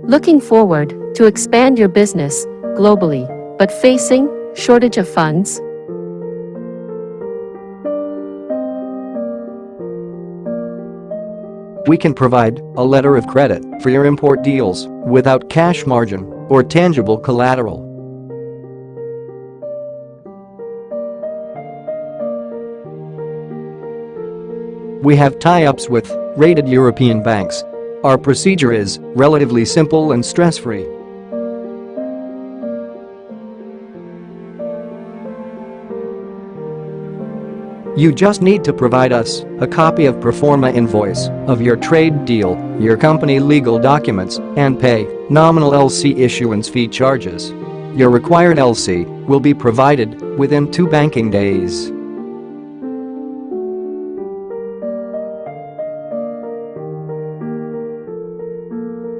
Looking forward to expand your business globally, but facing shortage of funds? We can provide a letter of credit for your import deals without cash margin or tangible collateral. We have tie-ups with rated European banks. Our procedure is relatively simple and stress-free. You just need to provide us a copy of pro forma invoice of your trade deal, your company legal documents, and pay nominal L.C. issuance fee charges. Your required L.C. will be provided within 2 banking days.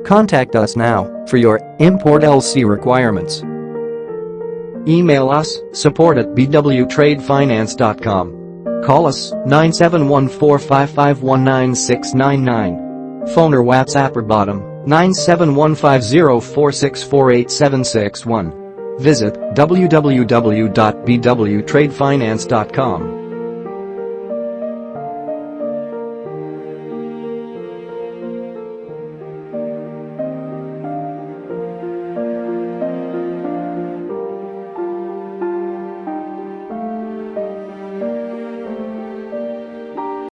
Contact us now for your import L.C. requirements. Email us support@bwtradefinance.com. Call us 971-455-19699. Phone or WhatsApp or bottom 9715046487661. Visit www.bwtradefinance.com.